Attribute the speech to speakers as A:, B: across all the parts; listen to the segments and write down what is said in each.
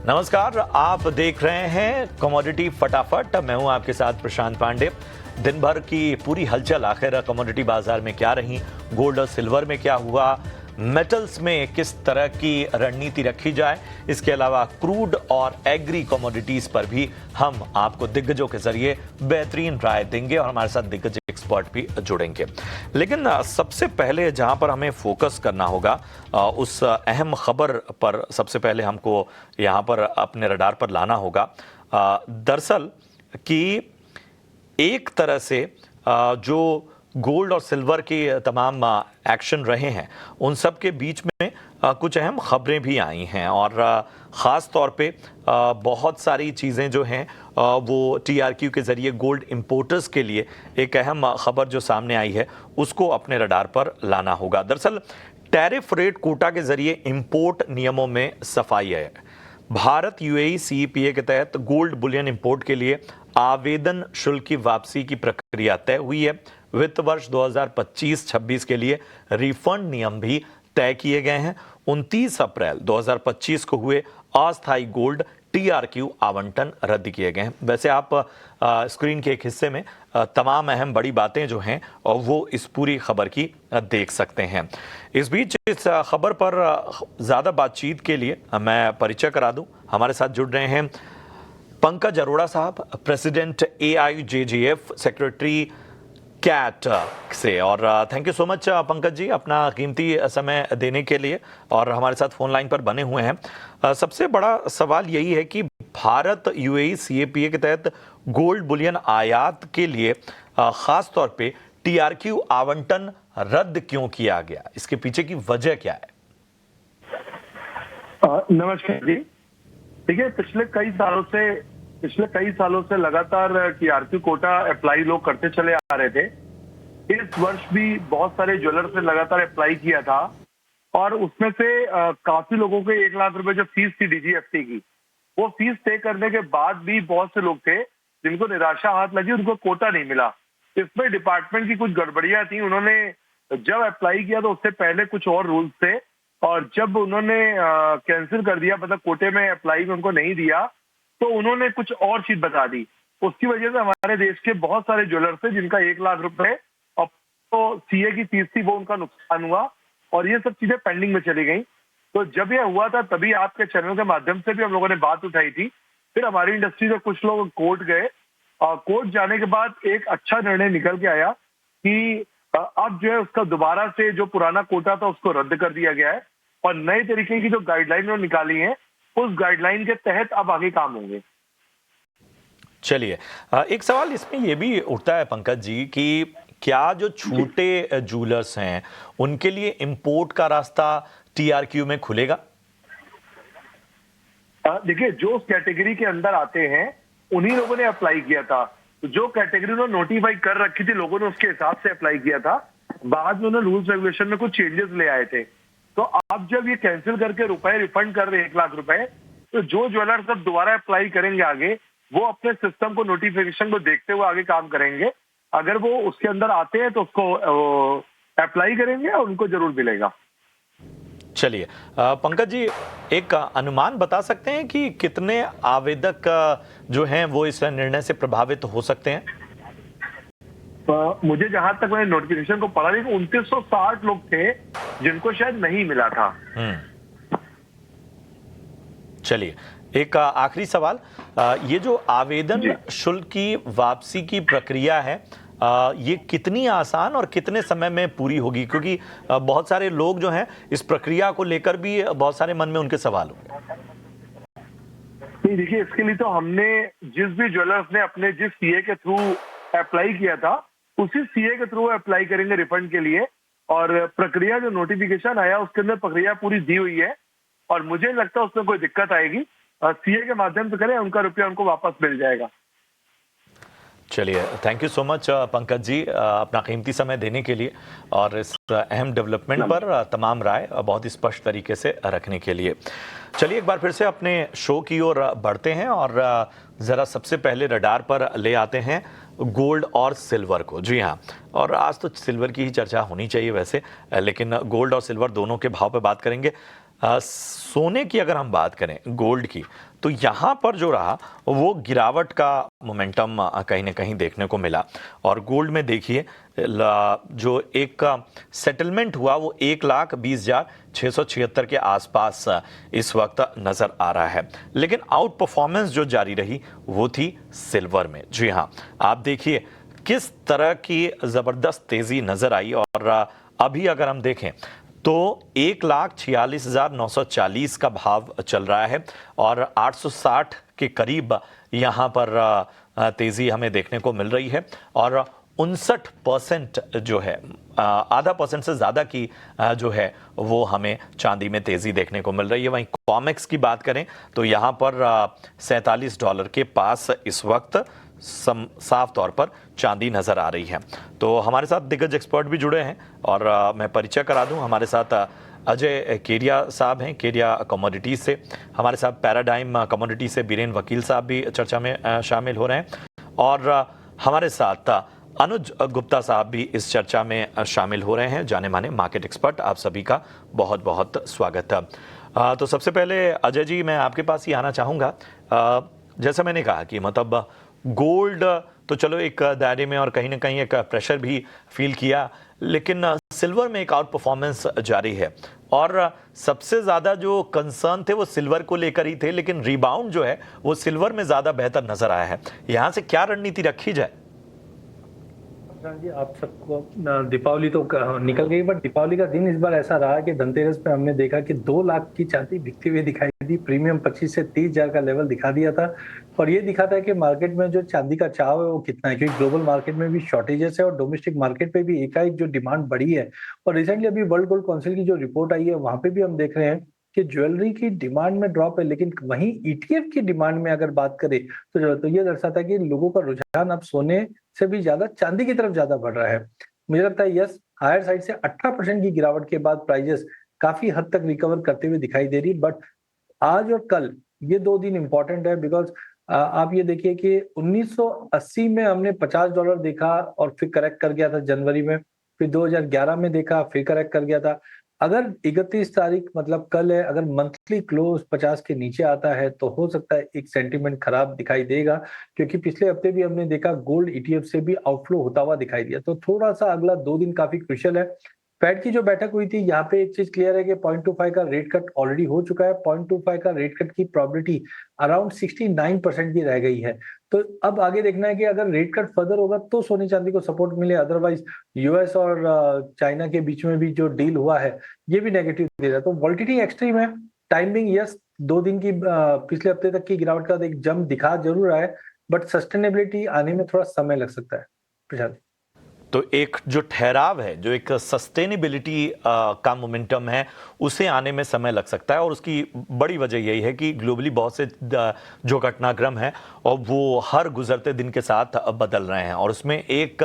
A: नमस्कार, आप देख रहे हैं कमोडिटी फटाफट। मैं हूं आपके साथ प्रशांत पांडे। दिन भर की पूरी हलचल आखिर कमोडिटी बाजार में क्या रही, गोल्ड और सिल्वर में क्या हुआ, मेटल्स में किस तरह की रणनीति रखी जाए, इसके अलावा क्रूड और एग्री कमोडिटीज पर भी हम आपको दिग्गजों के जरिए बेहतरीन राय देंगे और हमारे साथ दिग्गज एक्सपर्ट भी जुड़ेंगे। लेकिन सबसे पहले जहां पर हमें फोकस करना होगा उस अहम खबर पर सबसे पहले हमको यहां पर अपने रडार पर लाना होगा। दरअसल कि एक तरह से जो गोल्ड और सिल्वर के तमाम एक्शन रहे हैं उन सब के बीच में कुछ अहम खबरें भी आई हैं और ख़ास तौर पे बहुत सारी चीज़ें जो हैं वो टीआरक्यू के ज़रिए गोल्ड इंपोर्टर्स के लिए एक अहम खबर जो सामने आई है उसको अपने रडार पर लाना होगा। दरअसल टैरिफ रेट कोटा के ज़रिए इंपोर्ट नियमों में सफाई है। भारत यूएई सीईपीए के तहत गोल्ड बुलियन इंपोर्ट के लिए आवेदन शुल्क की वापसी की प्रक्रिया तय हुई है। वित्त वर्ष 2025-26 के लिए रिफंड नियम भी तय किए गए हैं। 29 अप्रैल 2025 को हुए अस्थायी गोल्ड टीआरक्यू आवंटन रद्द किए गए हैं। वैसे आप स्क्रीन के एक हिस्से में तमाम अहम बड़ी बातें जो हैं वो इस पूरी खबर की देख सकते हैं। इस बीच इस खबर पर ज़्यादा बातचीत के लिए मैं परिचय करा दूं। हमारे साथ जुड़ रहे हैं पंकज अरोड़ा साहब, प्रेसिडेंट AIJJF, सेक्रेटरी कैट से। और thank you so much Pankaj ji अपना कीमती समय देने के लिए और हमारे साथ फोन लाइन पर बने हुए हैं। सबसे बड़ा सवाल यही है कि भारत यूएई सीईपीए के तहत गोल्ड बुलियन आयात के लिए खास तौर पे टीआरक्यू आवंटन रद्द क्यों किया गया, इसके पीछे की वजह क्या है?
B: नमस्कार जी। देखिए, पिछले कई सालों से लगातार टीआरक्यू कोटा अप्लाई लोग करते चले आ रहे थे। इस वर्ष भी बहुत सारे ज्वेलर्स ने लगातार अप्लाई किया था और उसमें से काफी लोगों के 1 लाख रुपए जो फीस थी डीजीएफटी की, वो फीस पे करने के बाद भी बहुत से लोग थे जिनको निराशा हाथ लगी, उनको कोटा नहीं मिला। इसमें डिपार्टमेंट की कुछ गड़बड़ियां थी। उन्होंने जब अप्लाई किया तो उससे पहले कुछ और रूल्स थे और जब उन्होंने कैंसिल कर दिया, मतलब कोटे में अप्लाई में उनको नहीं दिया, तो उन्होंने कुछ और चीज बता दी। उसकी वजह से हमारे देश के बहुत सारे ज्वेलर्स थे जिनका 1 लाख रुपए और तो सीए की फीस थी, वो उनका नुकसान हुआ और ये सब चीजें पेंडिंग में चली गई। तो जब ये हुआ था तभी आपके चैनल के माध्यम से भी हम लोगों ने बात उठाई थी। फिर हमारी इंडस्ट्री से कुछ लोग कोर्ट गए और कोर्ट जाने के बाद एक अच्छा निर्णय निकल के आया कि अब जो है उसका दोबारा से जो पुराना कोटा था उसको रद्द कर दिया गया है और नए तरीके की जो गाइडलाइन निकाली है उस गाइडलाइन के तहत अब आगे काम होंगे।
A: चलिए, एक सवाल इसमें यह भी उठता है पंकज जी कि क्या जो छोटे ज्वेलर्स हैं उनके लिए इंपोर्ट का रास्ता टीआरक्यू में खुलेगा?
B: देखिए, जो कैटेगरी के अंदर आते हैं उन्हीं लोगों ने अप्लाई किया था। जो कैटेगरी उन्होंने नोटिफाई कर रखी थी, लोगों ने उसके हिसाब से अप्लाई किया था। बाद में उन्होंने रूल्स रेगुलेशन में कुछ चेंजेस ले आए थे। तो आप जब ये कैंसिल करके रुपए रिफंड कर रहे हैं 1 लाख रुपए, तो जो ज्वेलर्स अब दोबारा अप्लाई करेंगे आगे, वो अपने सिस्टम को, नोटिफिकेशन को देखते हुए आगे काम करेंगे। अगर वो उसके अंदर आते हैं तो उसको अप्लाई करेंगे और उनको जरूर मिलेगा।
A: चलिए, पंकज जी एक अनुमान बता सकते हैं कि कितने आवेदक जो हैं वो इस निर्णय से प्रभावित हो सकते हैं?
B: मुझे जहां तक मैंने नोटिफिकेशन को पढ़ा, 2960 लोग थे जिनको शायद नहीं मिला था।
A: चलिए, एक आखिरी सवाल, ये जो आवेदन शुल्क की वापसी की प्रक्रिया है ये कितनी आसान और कितने समय में पूरी होगी? क्योंकि बहुत सारे लोग जो हैं इस प्रक्रिया को लेकर भी बहुत सारे मन में उनके सवाल होंगे।
B: नहीं, देखिए, इसके लिए तो हमने जिस भी ज्वेलर्स ने अपने जिस सीए के थ्रू अप्लाई किया था उसी सीए के थ्रू अप्लाई करेंगे रिफंड के लिए। और प्रक्रिया जो नोटिफिकेशन आया उसके अंदर प्रक्रिया पूरी दी हुई है और मुझे नहीं लगता उसमें कोई दिक्कत आएगी। सीए के माध्यम से करें, उनका रुपया उनको वापस मिल जाएगा।
A: चलिए, thank you so much Pankaj ji अपना कीमती समय देने के लिए और इस अहम डेवलपमेंट पर तमाम राय बहुत ही स्पष्ट तरीके से रखने के लिए। चलिए, एक बार फिर से अपने शो की ओर बढ़ते हैं और ज़रा सबसे पहले रडार पर ले आते हैं गोल्ड और सिल्वर को। जी हाँ, और आज तो सिल्वर की ही चर्चा होनी चाहिए वैसे, लेकिन गोल्ड और सिल्वर दोनों के भाव पे बात करेंगे। सोने की अगर हम बात करें, गोल्ड की, तो यहाँ पर जो रहा वो गिरावट का मोमेंटम कहीं ना कहीं देखने को मिला। और गोल्ड में देखिए जो एक सेटलमेंट हुआ वो 1,20,676 के आसपास इस वक्त नजर आ रहा है। लेकिन आउट परफॉर्मेंस जो जारी रही वो थी सिल्वर में। जी हाँ, आप देखिए किस तरह की जबरदस्त तेजी नजर आई। और अभी अगर हम देखें तो 1,46,940 का भाव चल रहा है और 860 के करीब यहाँ पर तेजी हमें देखने को मिल रही है। और 59% जो है, आधा परसेंट से ज़्यादा की जो है वो हमें चांदी में तेज़ी देखने को मिल रही है। वहीं कॉमेक्स की बात करें तो यहाँ पर $47 के पास इस वक्त साफ तौर पर चांदी नजर आ रही है। तो हमारे साथ दिग्गज एक्सपर्ट भी जुड़े हैं और मैं परिचय करा दूं। हमारे साथ अजय केरिया साहब हैं, केरिया कमोडिटीज से। हमारे साथ पैराडाइम कमोडिटी से बीरेन वकील साहब भी चर्चा में शामिल हो रहे हैं। और हमारे साथ अनुज गुप्ता साहब भी इस चर्चा में शामिल हो रहे हैं, जाने माने मार्केट एक्सपर्ट। आप सभी का बहुत बहुत स्वागत है। तो सबसे पहले अजय जी, मैं आपके पास ही आना चाहूँगा। जैसा मैंने कहा कि मतलब गोल्ड तो चलो एक दायरे में और कहीं ना कहीं एक प्रेशर भी फील किया, लेकिन सिल्वर में एक आउट परफॉर्मेंस जारी है। और सबसे ज़्यादा जो कंसर्न थे वो सिल्वर को लेकर ही थे, लेकिन रिबाउंड जो है वो सिल्वर में ज़्यादा बेहतर नजर आया है। यहाँ से क्या रणनीति रखी जाए?
C: जी, आप सबको दीपावली तो निकल गई, बट दीपावली का दिन इस बार ऐसा रहा कि धनतेरस पे हमने देखा कि 2 लाख की चांदी बिकती हुई दिखाई दी। प्रीमियम 25 से 30 हजार का लेवल दिखा दिया था। और ये दिखाता है कि मार्केट में जो चांदी का चाव है वो कितना है, क्योंकि ग्लोबल मार्केट में भी शॉर्टेजेस है और डोमेस्टिक मार्केट पे भी एकाएक जो डिमांड बढ़ी है। और रिसेंटली अभी वर्ल्ड गोल्ड काउंसिल की जो रिपोर्ट आई है वहां पे भी हम देख रहे हैं कि ज्वेलरी की डिमांड में ड्रॉप है, लेकिन वहीं ईटीएफ की डिमांड में अगर बात करें तो ये दर्शाता है कि लोगों का रुझान अब सोने से भी ज्यादा चांदी की तरफ ज्यादा बढ़ रहा है। मुझे लगता है यस, हायर साइड से 18% की गिरावट के बाद प्राइजेस काफी हद तक रिकवर करते हुए दिखाई दे रही। बट आज और कल ये 2 दिन इंपॉर्टेंट है, बिकॉज आप ये देखिए कि 1980 में हमने $50 देखा और फिर करेक्ट कर गया था जनवरी में, फिर 2011 में देखा फिर करेक्ट कर गया था। अगर 31 तारीख मतलब कल है, अगर मंथली क्लोज 50 के नीचे आता है तो हो सकता है एक सेंटीमेंट खराब दिखाई देगा, क्योंकि पिछले हफ्ते भी हमने देखा गोल्ड ईटीएफ से भी आउटफ्लो होता हुआ दिखाई दिया। तो थोड़ा सा अगला 2 दिन काफी क्रुशियल है। फेड की जो बैठक हुई थी यहाँ पे एक चीज क्लियर है कि 0.25 का रेट कट ऑलरेडी हो चुका है। 0.25 का रेट कट की प्रोबेबिलिटी अराउंड 69% की रह गई है। तो अब आगे देखना है कि अगर रेट कट फर्दर होगा तो सोने चांदी को सपोर्ट मिले, अदरवाइज यूएस और चाइना के बीच में भी जो डील हुआ है ये भी नेगेटिव दे रहा है। तो वॉल्टिलिटी एक्सट्रीम है। टाइमिंग यस, 2 दिन की पिछले हफ्ते तक की गिरावट का एक जंप दिखा जरूर रहा है, बट सस्टेनेबिलिटी आने में थोड़ा समय लग सकता है। प्रशांत,
A: तो एक जो ठहराव है, जो एक सस्टेनेबिलिटी का मोमेंटम है, उसे आने में समय लग सकता है। और उसकी बड़ी वजह यही है कि ग्लोबली बहुत से जो घटनाक्रम है और वो हर गुजरते दिन के साथ बदल रहे हैं। और उसमें एक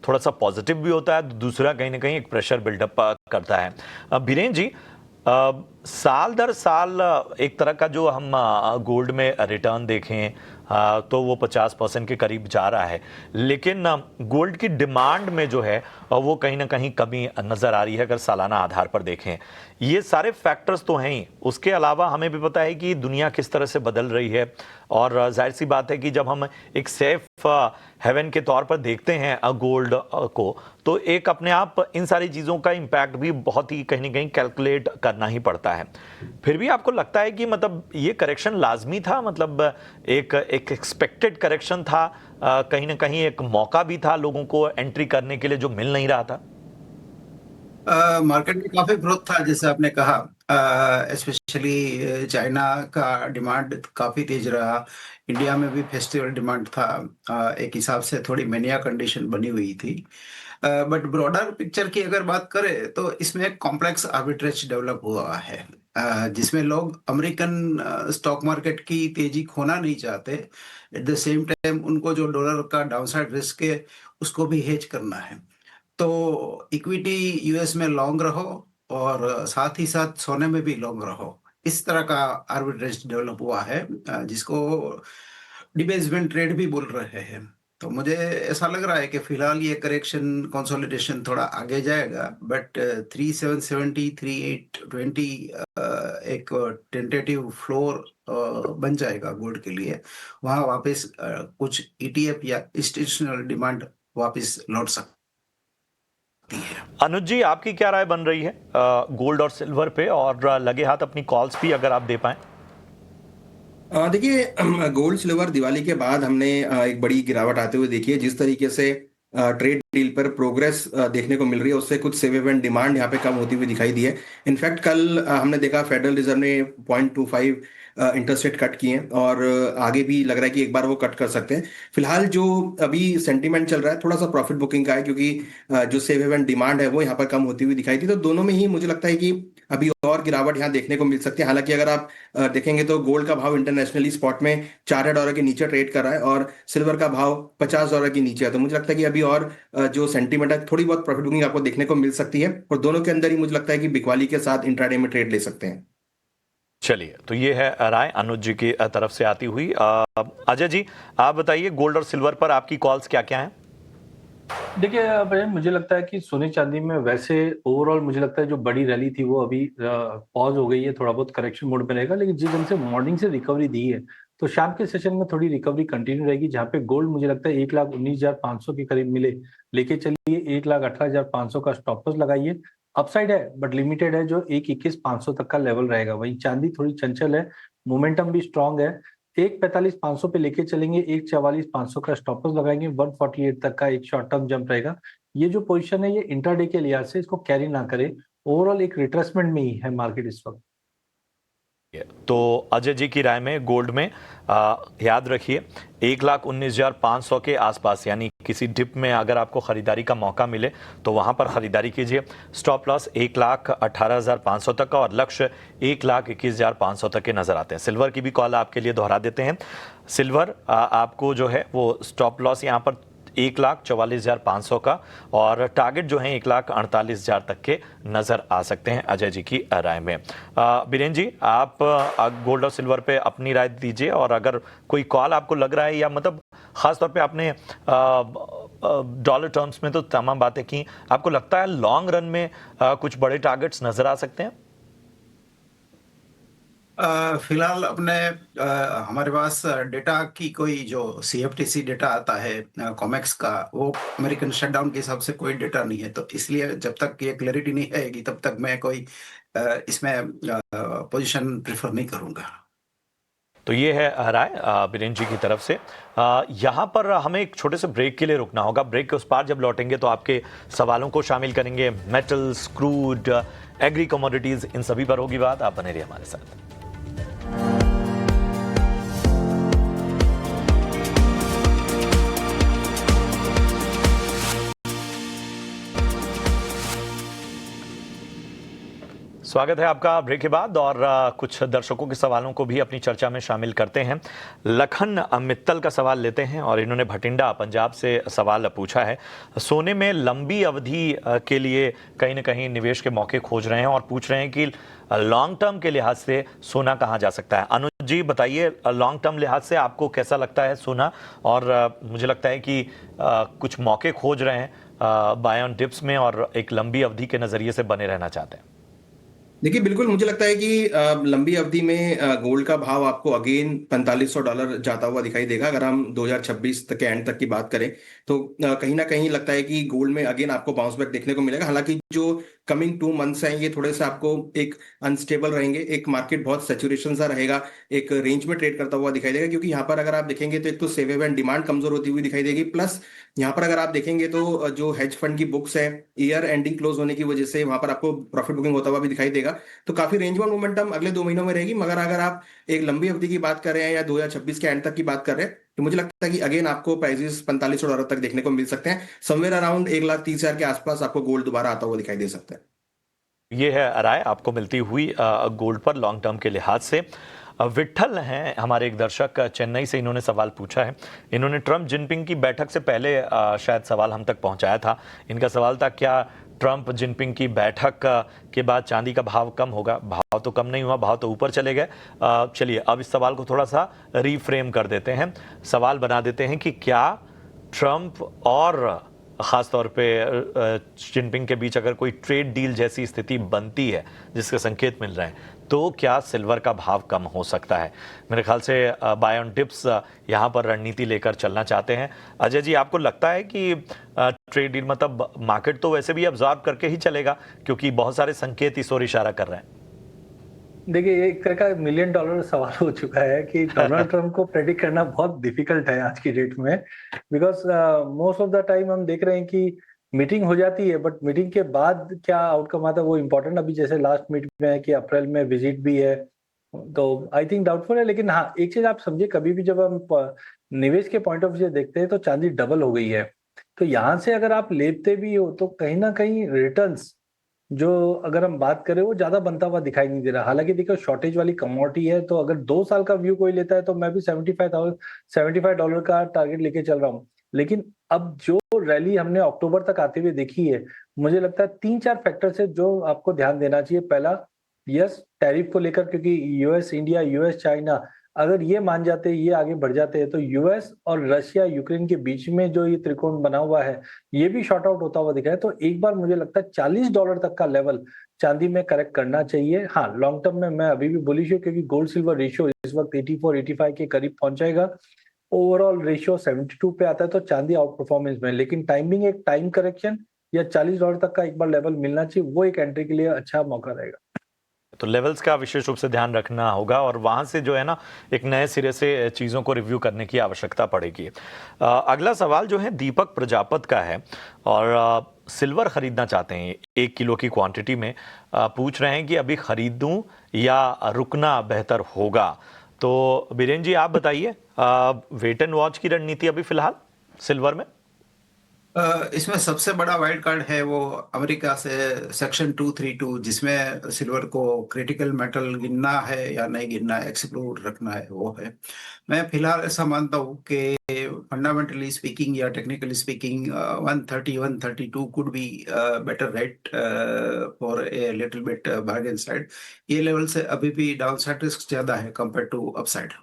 A: थोड़ा सा पॉजिटिव भी होता है, दूसरा कहीं ना कहीं एक प्रेशर बिल्डअप करता है। बीरेन जी, साल दर साल एक तरह का जो हम गोल्ड में रिटर्न देखें तो वो 50% के करीब जा रहा है, लेकिन गोल्ड की डिमांड में जो है वो कहीं ना कहीं कमी नज़र आ रही है अगर सालाना आधार पर देखें। ये सारे फैक्टर्स तो हैं ही, उसके अलावा हमें भी पता है कि दुनिया किस तरह से बदल रही है। और जाहिर सी बात है कि जब हम एक सेफ हेवन के तौर पर देखते हैं गोल्ड को, तो एक अपने आप इन सारी चीज़ों का इम्पैक्ट भी बहुत ही कहीं ना कहीं कैलकुलेट करना ही पड़ता है। फिर भी आपको लगता है कि मतलब ये करेक्शन लाजमी था, मतलब एक एक्सपेक्टेड करेक्शन था, कहीं ना कहीं एक मौका भी था लोगों को एंट्री करने के लिए जो मिल नहीं रहा था?
D: मार्केट में काफी ग्रोथ था जैसे आपने कहा, स्पेशली चाइना का डिमांड काफी तेज रहा। इंडिया में भी फेस्टिवल डिमांड था। एक हिसाब से थोड़ी मेनिया कंडीशन बनी हुई थी। बट ब्रॉडर पिक्चर की अगर बात करें तो इसमें एक कॉम्प्लेक्स आर्बिट्रेज डेवलप हुआ है, जिसमें लोग अमेरिकन स्टॉक मार्केट की तेजी खोना नहीं चाहते। एट द सेम टाइम उनको जो डॉलर का डाउनसाइड रिस्क है उसको भी हेज करना है। तो इक्विटी यूएस में लॉन्ग रहो और साथ ही साथ सोने में भी लॉन्ग रहो, इस तरह का आर्बिट्रेज डेवलप हुआ है, जिसको डिबेसमेंट ट्रेड भी बोल रहे हैं। तो मुझे ऐसा लग रहा है कि फिलहाल ये करेक्शन कंसोलिडेशन थोड़ा आगे जाएगा, बट 3770 3820 एक टेंटेटिव फ्लोर बन जाएगा गोल्ड के लिए। वहाँ वापस कुछ ईटीएफ या इंस्टीट्यूशनल डिमांड वापस लौट सकती है।
A: अनुज जी, आपकी क्या राय बन रही है गोल्ड और सिल्वर पे, और लगे हाथ अपनी कॉल्स भी अगर आप दे पाएं?
E: देखिए, गोल्ड सिल्वर दिवाली के बाद हमने एक बड़ी गिरावट आते हुए देखी है। जिस तरीके से ट्रेड डील पर प्रोग्रेस देखने को मिल रही है, उससे कुछ सेफ हेवन डिमांड यहाँ पे कम होती हुई दिखाई दी है। इनफैक्ट कल हमने देखा फेडरल रिजर्व ने 0.25 इंटरेस्ट रेट कट किए हैं, और आगे भी लग रहा है कि एक बार वो कट कर सकते हैं। फिलहाल जो अभी सेंटीमेंट चल रहा है थोड़ा सा प्रॉफिट बुकिंग का है, क्योंकि जो सेफ हेवन डिमांड है वो यहाँ पर कम होती हुई दिखाई दी। तो दोनों में ही मुझे लगता है कि अभी और गिरावट यहाँ देखने को मिल सकती है। हालांकि अगर आप देखेंगे तो गोल्ड का भाव इंटरनेशनली स्पॉट में $4 के नीचे ट्रेड कर रहा है, और सिल्वर का भाव $50 के नीचे है। तो मुझे लगता है कि अभी और जो सेंटीमेंट है, थोड़ी बहुत प्रॉफिट बुकिंग आपको देखने को मिल सकती है, और दोनों के अंदर ही मुझे लगता है कि बिकवाली के साथ इंट्राडे में ट्रेड ले सकते हैं।
A: चलिए, तो ये है राय अनुज जी की तरफ से आती हुई। अजय जी, आप बताइए गोल्ड और सिल्वर पर आपकी कॉल्स क्या क्या हैं?
C: देखिए भैया, मुझे लगता है कि सोने चांदी में वैसे ओवरऑल मुझे लगता है जो बड़ी रैली थी वो अभी पॉज हो गई है, थोड़ा बहुत करेक्शन मोड में रहेगा। लेकिन जिस ढंग से मॉर्निंग से रिकवरी दी है, तो शाम के सेशन में थोड़ी रिकवरी कंटिन्यू रहेगी, जहाँ पे गोल्ड मुझे लगता है 1,19,500 के करीब मिले लेके चलिए। 1,18,500 का स्टॉप लॉस लगाइए। अपसाइड है बट लिमिटेड है, जो 1,21,500 तक का लेवल रहेगा। वहीं चांदी थोड़ी चंचल है, मोमेंटम भी स्ट्रांग है। 1,45,500 पे लेके चलेंगे, 1,44,500 का स्टॉप लॉस लगाएंगे, 148 तक का एक शॉर्ट टर्म जंप रहेगा। ये जो पोजीशन है ये इंट्राडे के लिहाज से इसको कैरी ना करे, ओवरऑल एक रिट्रेसमेंट में ही है मार्केट इस वक्त।
A: तो अजय जी की राय में गोल्ड में याद रखिए 1,19,500 के आसपास, यानी किसी डिप में अगर आपको खरीदारी का मौका मिले तो वहां पर खरीदारी कीजिए। स्टॉप लॉस 1,18,500 तक का और लक्ष्य 1,21,500 तक के नजर आते हैं। सिल्वर की भी कॉल आपके लिए दोहरा देते हैं। सिल्वर आपको जो है वो स्टॉप लॉस यहाँ पर 1,44,500 का, और टारगेट जो है 1,48,000 तक के नजर आ सकते हैं अजय जी की राय में। बीरेन जी, आप गोल्ड और सिल्वर पे अपनी राय दीजिए, और अगर कोई कॉल आपको लग रहा है, या मतलब खासतौर पे आपने डॉलर टर्म्स में तो तमाम बातें की, आपको लगता है लॉन्ग रन में कुछ बड़े टारगेट्स नजर आ सकते हैं?
D: फिलहाल अपने हमारे पास डेटा की कोई जो CFTC डेटा आता है कॉमेक्स का, वो अमेरिकन शटडाउन के हिसाब से कोई डेटा नहीं है। तो इसलिए जब तक ये क्लैरिटी नहीं आएगी तब तक मैं कोई इसमें पोजीशन प्रेफर नहीं करूंगा।
A: तो ये है राय बीरेन जी की तरफ से। यहाँ पर हमें एक छोटे से ब्रेक के लिए रुकना होगा। ब्रेक के उस पार जब लौटेंगे तो आपके सवालों को शामिल करेंगे। मेटल्स, क्रूड, एग्री कमोडिटीज, इन सभी पर होगी बात। आप बने रहिए हमारे साथ। स्वागत है आपका ब्रेक के बाद, और कुछ दर्शकों के सवालों को भी अपनी चर्चा में शामिल करते हैं। लखन मित्तल का सवाल लेते हैं, और इन्होंने भटिंडा पंजाब से सवाल पूछा है। सोने में लंबी अवधि के लिए कहीं ना कहीं निवेश के मौके खोज रहे हैं, और पूछ रहे हैं कि लॉन्ग टर्म के लिहाज से सोना कहाँ जा सकता है। अनुज जी बताइए, लॉन्ग टर्म लिहाज से आपको कैसा लगता है सोना? और मुझे लगता है कि कुछ मौके खोज रहे हैं बाय ऑन डिप्स में, और एक लंबी अवधि के नजरिए से बने रहना चाहते हैं।
E: देखिए, बिल्कुल मुझे लगता है कि लंबी अवधि में गोल्ड का भाव आपको अगेन $4,500 जाता हुआ दिखाई देगा। अगर हम 2026 तक के एंड तक की बात करें तो कहीं ना कहीं लगता है कि गोल्ड में अगेन आपको बाउंस बैक देखने को मिलेगा। हालांकि जो कमिंग 2 मंथ्स हैं ये थोड़े से आपको एक अनस्टेबल रहेंगे। एक मार्केट बहुत सेचुरेशन सा रहेगा, एक रेंज में ट्रेड करता हुआ दिखाई देगा, क्योंकि यहाँ पर अगर आप देखेंगे तो एक तो सेफ हेवन डिमांड कमजोर होती हुई दिखाई देगी, प्लस यहाँ पर अगर आप देखेंगे तो जो हेज फंड की बुक्स है ईयर एंडिंग क्लोज होने की वजह से वहां पर आपको प्रॉफिट बुकिंग होता हुआ भी दिखाई देगा। तो काफी रेंज बाउंड मोमेंटम अगले 2 महीनों में रहेगी। मगर अगर आप एक लंबी अवधि की बात कर रहे हैं या 2026 के एंड तक की बात कर रहे हैं, तो मुझे लगता है कि अगेन आपको प्राइसेस $4,500 तक देखने को मिल सकते हैं। समवेयर अराउंड 1,30,000 के आसपास आपको गोल्ड दोबारा आता हुआ दिखाई दे सकता है।
A: ये है राय आपको मिलती हुई गोल्ड पर लॉन्ग टर्म के लिहाज से। विट्ठल हैं हमारे एक दर्शक चेन्नई से, इन्होंने सवाल पूछा है। इन्होंने ट्रंप जिनपिंग की बैठक से पहले शायद सवाल हम तक पहुंचाया था। इनका सवाल था, क्या ट्रंप जिनपिंग की बैठक के बाद चांदी का भाव कम होगा? भाव तो कम नहीं हुआ, भाव तो ऊपर चले गए। चलिए अब इस सवाल को थोड़ा सा रीफ्रेम कर देते हैं, सवाल बना देते हैं कि क्या ट्रंप और ख़ास तौर पे जिनपिंग के बीच अगर कोई ट्रेड डील जैसी स्थिति बनती है जिसके संकेत मिल रहे हैं, तो क्या सिल्वर का भाव कम हो सकता है? मेरे ख्याल से बाय ऑन डिप्स यहाँ पर रणनीति लेकर चलना चाहते हैं। अजय जी, आपको लगता है कि ट्रेड डील मतलब मार्केट तो वैसे भी अब्जॉर्ब करके ही चलेगा क्योंकि बहुत सारे संकेत इस ओर इशारा कर रहे हैं?
C: देखिए, ये एक तरह का $1 मिलियन सवाल हो चुका है कि डोनाल्ड ट्रंप को प्रेडिक्ट करना बहुत डिफिकल्ट है आज की डेट में, because most of the time हम देख रहे हैं कि मीटिंग हो जाती है, बट मीटिंग के बाद क्या आउटकम आता है वो इम्पोर्टेंट। अभी जैसे लास्ट मीटिंग में है कि अप्रैल में विजिट भी है, तो आई थिंक डाउटफुल है। लेकिन हाँ, एक चीज आप समझिए, कभी भी जब हम निवेश के पॉइंट ऑफ व्यू से देखते हैं तो चांदी डबल हो गई है, तो यहाँ से अगर आप लेते भी हो तो कहीं ना कहीं रिटर्न्स जो अगर हम बात करें वो ज्यादा बनता हुआ दिखाई नहीं दे रहा। हालांकि देखो, शॉर्टेज वाली कमोडिटी है, तो अगर 2 साल का व्यू कोई लेता है तो मैं भी $75 का टारगेट लेके चल रहा हूँ। लेकिन अब जो रैली हमने अक्टूबर तक आते हुए देखी है, मुझे लगता है 3-4 फैक्टर से जो आपको ध्यान देना चाहिए। पहला, यस, टैरिफ को लेकर, क्योंकि यूएस इंडिया, यूएस चाइना अगर ये मान जाते हैं, ये आगे बढ़ जाते हैं, तो यूएस और रशिया यूक्रेन के बीच में जो ये त्रिकोण बना हुआ है, ये भी शॉर्ट आउट होता हुआ दिखा है। तो एक बार मुझे लगता है $40 तक का लेवल चांदी में करेक्ट करना चाहिए। हाँ, लॉन्ग टर्म में मैं अभी भी बुलिश हूँ, क्योंकि गोल्ड सिल्वर रेशियो इस वक्त 84-85 के करीब पहुंच जाएगा। ओवरऑल रेशियो 72 पे आता है, तो चांदी आउट परफॉर्मेंस में। लेकिन टाइमिंग, एक टाइम करेक्शन या $40 तक का एक बार लेवल मिलना चाहिए, वो एक एंट्री के लिए अच्छा मौका रहेगा।
A: तो लेवल्स का विशेष रूप से ध्यान रखना होगा और वहां से जो है ना, एक नए सिरे से चीज़ों को रिव्यू करने की आवश्यकता पड़ेगी। अगला सवाल जो है दीपक प्रजापत का है और सिल्वर खरीदना चाहते हैं 1 किलो की क्वांटिटी में। पूछ रहे हैं कि अभी खरीदूं या रुकना बेहतर होगा। तो बीरेन जी, आप बताइए, वेट एंड वॉच की रणनीति अभी फिलहाल सिल्वर में?
D: इसमें सबसे बड़ा वाइल्ड कार्ड है वो अमेरिका से सेक्शन 232, जिसमें सिल्वर को क्रिटिकल मेटल गिनना है या नहीं गिनना है, एक्सक्लूड रखना है, वो है। मैं फिलहाल ऐसा मानता हूँ कि फंडामेंटली स्पीकिंग या technically speaking 130-132 could be better rate for a little bit bargain side. ये लेवल से अभी भी डाउन साइड रिस्क ज्यादा है कंपेयर टू अपसाइड।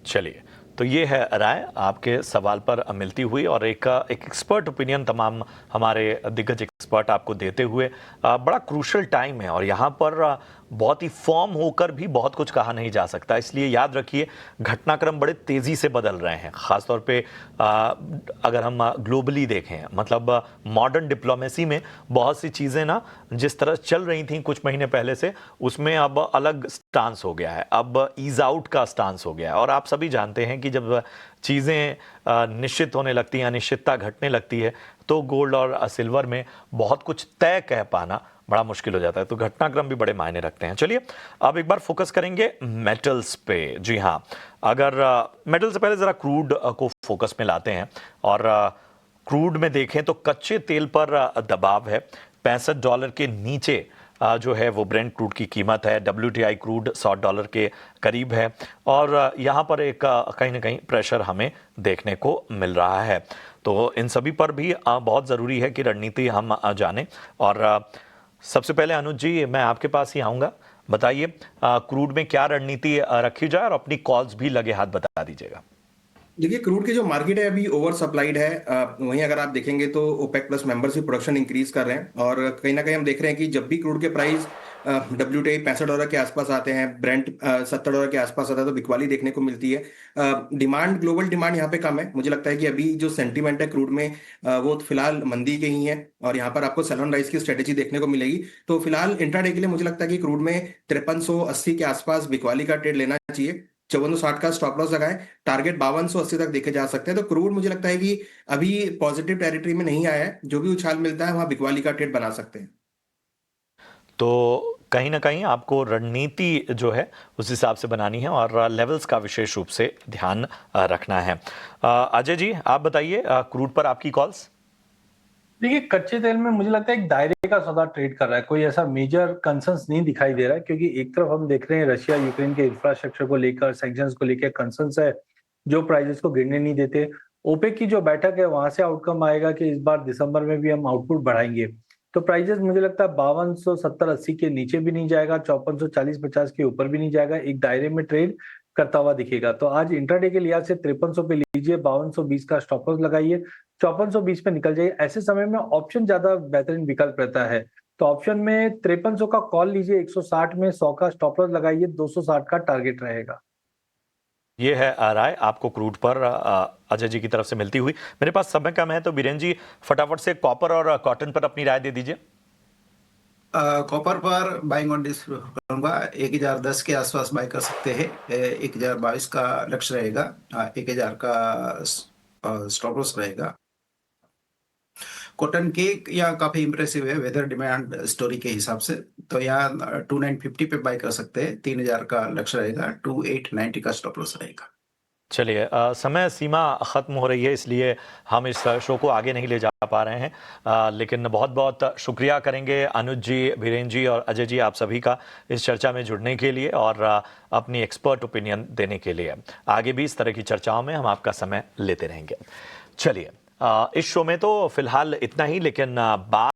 A: चलिए, तो ये है राय आपके सवाल पर मिलती हुई और एक एक्सपर्ट ओपिनियन तमाम हमारे दिग्गज एक्सपर्ट आपको देते हुए। बड़ा क्रूशल टाइम है और यहाँ पर बहुत ही फॉर्म होकर भी बहुत कुछ कहा नहीं जा सकता, इसलिए याद रखिए घटनाक्रम बड़े तेज़ी से बदल रहे हैं। ख़ासतौर पे अगर हम ग्लोबली देखें, मतलब मॉडर्न डिप्लोमेसी में बहुत सी चीज़ें ना जिस तरह चल रही थी कुछ महीने पहले से, उसमें अब अलग स्टांस हो गया है, अब ईज आउट का स्टांस हो गया है। और आप सभी जानते हैं कि जब चीज़ें निश्चित होने लगती हैं, अनिश्चितता घटने लगती है, तो गोल्ड और सिल्वर में बहुत कुछ तय कह पाना बड़ा मुश्किल हो जाता है। तो घटनाक्रम भी बड़े मायने रखते हैं। चलिए, अब एक बार फोकस करेंगे मेटल्स पे। जी हाँ, अगर मेटल से पहले ज़रा क्रूड को फोकस में लाते हैं और क्रूड में देखें तो कच्चे तेल पर दबाव है। $65 के नीचे जो है वो ब्रेंट क्रूड की कीमत है। WTI क्रूड $100 के करीब है और यहाँ पर एक कहीं ना कहीं प्रेशर हमें देखने को मिल रहा है। तो इन सभी पर भी बहुत ज़रूरी है कि रणनीति हम जानें। और सबसे पहले अनुज जी, मैं आपके पास ही आऊँगा। बताइए, क्रूड में क्या रणनीति रखी जाए और अपनी कॉल्स भी लगे हाथ बता दीजिएगा।
E: देखिए, क्रूड की जो मार्केट है अभी ओवर सप्लाइड है। वहीं अगर आप देखेंगे तो ओपेक प्लस मेंबर्स भी प्रोडक्शन इंक्रीज कर रहे हैं और कहीं ना कहीं हम देख रहे हैं कि जब भी क्रूड के प्राइस WTI $65 के आसपास आते हैं, ब्रेंट $70 के आसपास आता है, तो बिकवाली देखने को मिलती है। डिमांड, ग्लोबल डिमांड यहाँ पे कम है। मुझे लगता है कि अभी जो सेंटीमेंट है क्रूड में वो फिलहाल मंदी के ही है और यहाँ पर आपको सेल ऑन राइज की स्ट्रेटेजी देखने को मिलेगी। तो फिलहाल इंट्राडे के लिए मुझे लगता है कि क्रूड में 5380 के आसपास बिकवाली का ट्रेड लेना चाहिए। 5460 का स्टॉप लॉस लगाएं, टारगेट 5280 तक देखे जा सकते हैं। तो क्रूड मुझे लगता है कि अभी पॉजिटिव टेरिटरी में नहीं आया है, जो भी उछाल मिलता है वहां बिकवाली का ट्रेड बना सकते हैं।
A: तो कहीं ना कहीं आपको रणनीति जो है उस हिसाब से बनानी है और लेवल्स का विशेष रूप से ध्यान रखना है। अजय जी, आप बताइए, क्रूड पर आपकी कॉल्स।
C: देखिए, कच्चे तेल में मुझे लगता है एक दायरे का सौदा ट्रेड कर रहा है, कोई ऐसा मेजर कंसर्न्स नहीं दिखाई दे रहा है। क्योंकि एक तरफ हम देख रहे हैं रशिया यूक्रेन के इंफ्रास्ट्रक्चर को लेकर, सैंक्शंस को लेकर कंसर्न्स है जो प्राइसेस को गिरने नहीं देते। ओपेक की जो बैठक है वहां से आउटकम आएगा कि इस बार दिसंबर में भी हम आउटपुट बढ़ाएंगे, तो प्राइसेस मुझे लगता है 5270-80 के नीचे भी नहीं जाएगा, 5440-50 के ऊपर भी नहीं जाएगा। एक दायरे में ट्रेड करता हुआ दिखेगा। तो आज इंट्राडे के लिहाज से 5300 पे लीजिए, 5220 का स्टॉप लॉस लगाइए, 5420 पे निकल जाइए। ऐसे समय में ऑप्शन ज्यादा बेहतरीन विकल्प रहता है। तो ऑप्शन में 5300 का कॉल लीजिए, 160 में 100 का स्टॉप लॉस लगाइए, 260 का टारगेट रहेगा।
A: ये है राय आपको क्रूड पर अजय जी की तरफ से मिलती हुई। मेरे पास समय कम है तो बीरेन जी फटाफट से कॉपर और कॉटन पर अपनी राय दे दीजिए।
D: कॉपर पर बाइंग ऑन डिस करूंगा, 1010 के आसपास बाय कर सकते हैं। 1022 का लक्ष्य रहेगा, 1000 का स्टॉप लॉस रहेगा। कॉटन केक यहाँ काफी इंप्रेसिव है वेदर डिमांड स्टोरी के हिसाब से, तो यहाँ 2950 पे बाय कर सकते हैं। 3000 का लक्ष्य रहेगा, 2890 का स्टॉप लॉस रहेगा।
A: चलिए समय सीमा ख़त्म हो रही है, इसलिए हम इस शो को आगे नहीं ले जा पा रहे हैं, लेकिन बहुत बहुत शुक्रिया करेंगे अनुज जी, बीरेन जी और अजय जी, आप सभी का इस चर्चा में जुड़ने के लिए और अपनी एक्सपर्ट ओपिनियन देने के लिए। आगे भी इस तरह की चर्चाओं में हम आपका समय लेते रहेंगे। चलिए इस शो में तो फिलहाल इतना ही, लेकिन बात